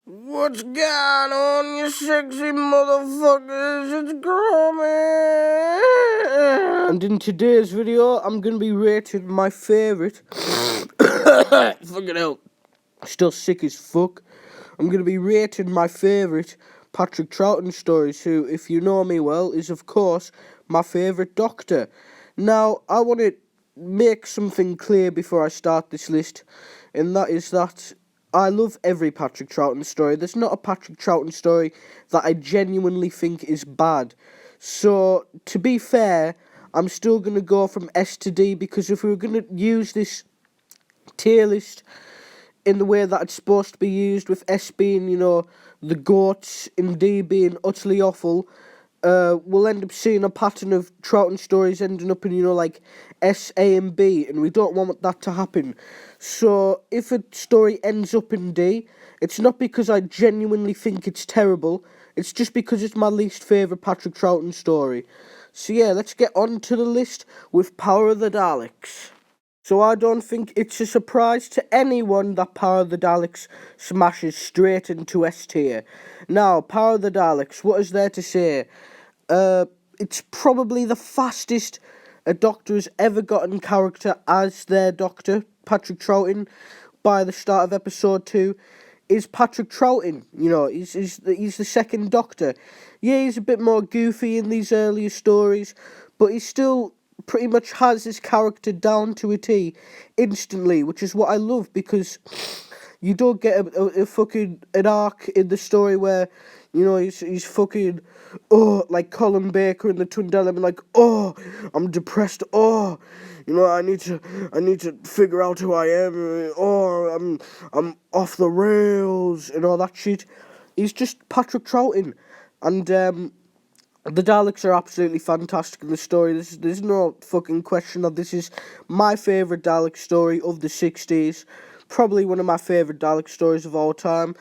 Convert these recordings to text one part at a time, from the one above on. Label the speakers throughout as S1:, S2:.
S1: What's going on, you sexy motherfuckers? It's Gromit! And in today's video, I'm gonna be rating my favourite. Fucking hell. Still sick as fuck. I'm gonna be rating my favourite Patrick Troughton stories, who, if you know me well, is of course my favourite Doctor. Now, I want to make something clear before I start this list, and that is that I love every Patrick Troughton story. There's not a Patrick Troughton story that I genuinely think is bad. So, to be fair, I'm still going to go from S to D, because if we were going to use this tier list in the way that it's supposed to be used, with S being, the goats, and D being utterly awful, we'll end up seeing a pattern of Troughton stories ending up in, like S, A, and B, and we don't want that to happen. So if a story ends up in D, it's not because I genuinely think it's terrible, it's just because it's my least favourite Patrick Troughton story. So yeah, let's get on to the list with Power of the Daleks. So I don't think it's a surprise to anyone that Power of the Daleks smashes straight into S tier. Now, Power of the Daleks, what is there to say? It's probably the fastest a Doctor has ever gotten character as their Doctor. Patrick Troughton, by the start of episode 2, is Patrick Troughton. He's the second Doctor. Yeah, he's a bit more goofy in these earlier stories, but he's still pretty much has his character down to a T instantly, which is what I love, because you don't get a fucking an arc in the story where he's fucking like Colin Baker in the Twin Element, like, I'm depressed, I need to figure out who I am, I'm off the rails and all that shit. He's just Patrick Troughton, and the Daleks are absolutely fantastic in the story. There's no fucking question that this is my favourite Dalek story of the 60s. Probably one of my favourite Dalek stories of all time.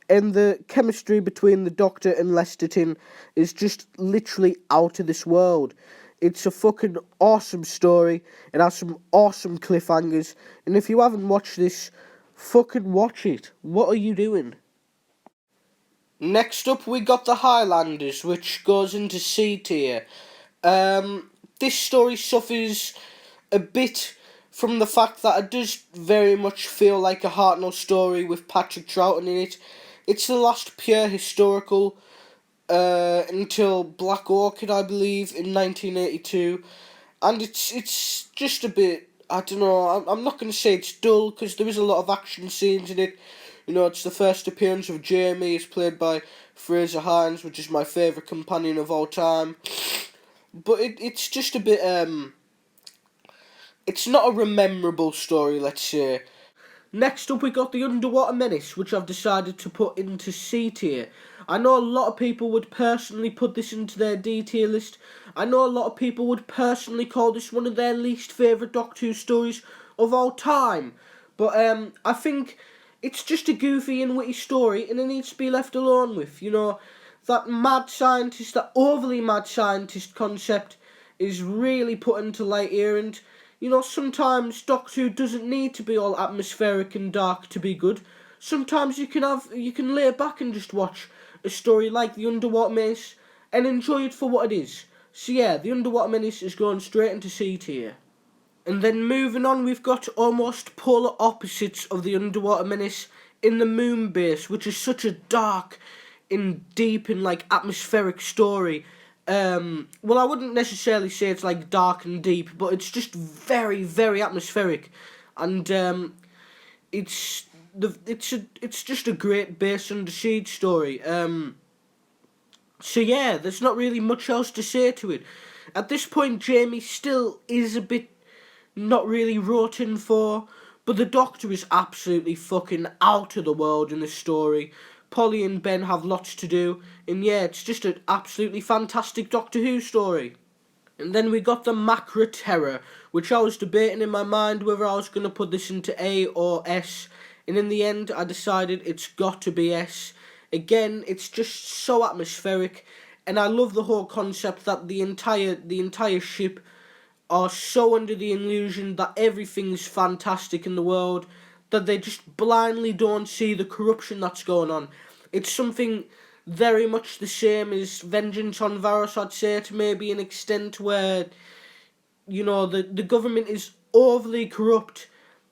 S1: And the chemistry between the Doctor and Lesterton is just literally out of this world. It's a fucking awesome story. It has some awesome cliffhangers. And if you haven't watched this, fucking watch it. What are you doing? Next up, we got the Highlanders, which goes into C tier. This story suffers a bit from the fact that it does very much feel like a Hartnell story with Patrick Troughton in it. It's the last pure historical until Black Orchid, I believe, in 1982. And it's just a bit, I don't know, I'm not going to say it's dull, because there is a lot of action scenes in it. It's the first appearance of Jamie. It's played by Fraser Hines, which is my favourite companion of all time. But it's just a bit, it's not a memorable story, let's say. Next up, we got the Underwater Menace, which I've decided to put into C tier. I know a lot of people would personally put this into their D tier list. I know a lot of people would personally call this one of their least favourite Doctor Who stories of all time. But I think it's just a goofy and witty story, and it needs to be left alone with. That mad scientist, that overly mad scientist concept is really put into light here, and sometimes Doctor Who doesn't need to be all atmospheric and dark to be good. Sometimes you can lay back and just watch a story like The Underwater Menace and enjoy it for what it is. So yeah, The Underwater Menace is going straight into C tier. And then moving on, we've got almost polar opposites of The Underwater Menace in the Moon Base, which is such a dark and deep and atmospheric story. Well, I wouldn't necessarily say it's dark and deep, but it's just very, very atmospheric, and it's just a great base under siege story. So yeah, there's not really much else to say to it. At this point, Jamie still is a bit not really rotten for, but the Doctor is absolutely fucking out of the world in this story. Polly and Ben have lots to do, and yeah, it's just an absolutely fantastic Doctor Who story. And then we got the Macra Terror, which I was debating in my mind whether I was going to put this into A or S, and in the end I decided it's got to be S. Again, it's just so atmospheric, and I love the whole concept that the entire ship are so under the illusion that everything's fantastic in the world that they just blindly don't see the corruption that's going on. It's something very much the same as Vengeance on Varos, I'd say, to maybe an extent, where, you know, the government is overly corrupt,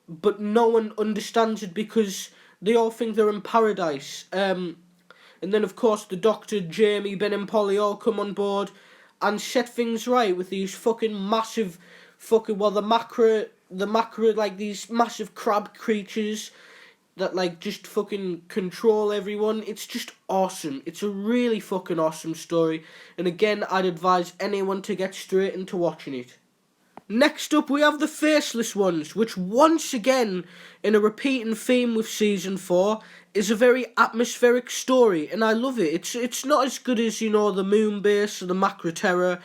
S1: but no one understands it because they all think they're in paradise. And then, of course, the Doctor, Jamie, Ben and Polly all come on board and set things right with these fucking massive the Macra, like, these massive crab creatures that, like, just fucking control everyone. It's just awesome. It's a really fucking awesome story. And again, I'd advise anyone to get straight into watching it. Next up, we have the Faceless Ones, which once again, in a repeating theme with Season 4, is a very atmospheric story, and I love it. It's not as good as, you know, the Moonbase or the Macra Terror,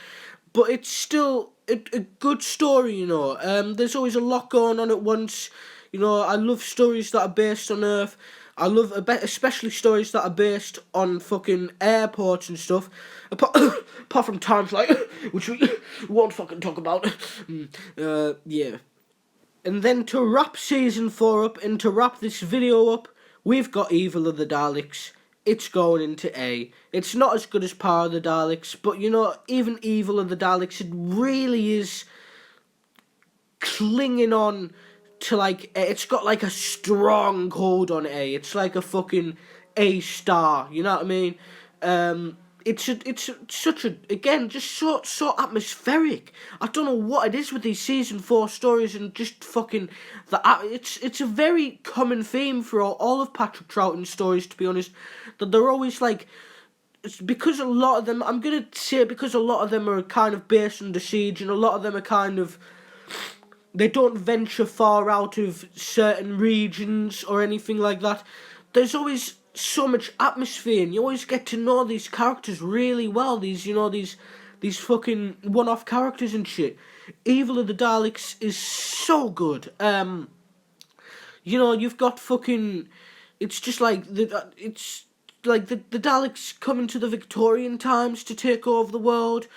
S1: but it's still a good story, you know. There's always a lot going on at once. You know, I love stories that are based on Earth. I love especially stories that are based on fucking airports and stuff. Apart from times like, which we won't fucking talk about. Yeah. And then to wrap Season 4 up and to wrap this video up, we've got Evil of the Daleks. It's going into A. It's not as good as Power of the Daleks, but, you know, even Evil of the Daleks, it really is clinging on to, like, it's got, like, a strong hold on A. It's like a fucking A star, you know what I mean? It's such a, again, just so atmospheric. I don't know what it is with these Season 4 stories and just fucking, it's a very common theme for all of Patrick Troughton's stories, to be honest, that they're always, like, it's because a lot of them, I'm going to say because a lot of them are kind of based on the siege, and a lot of them are kind of, they don't venture far out of certain regions or anything like that. There's always so much atmosphere, and you always get to know these characters really well. These, you know, these fucking one-off characters and shit. Evil of the Daleks is so good. You know, you've got fucking, it's just like it's like the Daleks coming to the Victorian times to take over the world.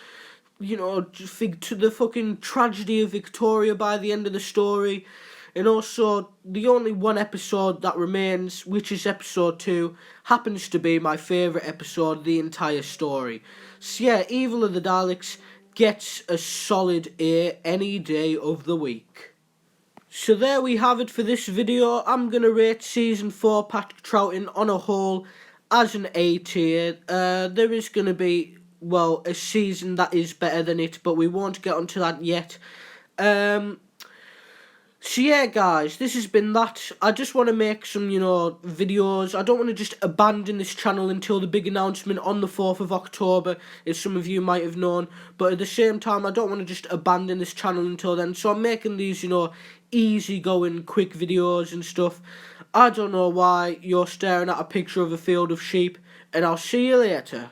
S1: You know, to the fucking tragedy of Victoria by the end of the story. And also, the only one episode that remains, which is episode 2, happens to be my favourite episode of the entire story. So yeah, Evil of the Daleks gets a solid A any day of the week. So there we have it for this video. I'm going to rate Season 4 Patrick Troughton on a whole as an A tier. There is going to be, well, a season that is better than it, but we won't get onto that yet. So yeah, guys, this has been that. I just want to make some, you know, videos. I don't want to just abandon this channel until the big announcement on the 4th of October, as some of you might have known. But at the same time, I don't want to just abandon this channel until then. So I'm making these, you know, easy-going, quick videos and stuff. I don't know why you're staring at a picture of a field of sheep, and I'll see you later.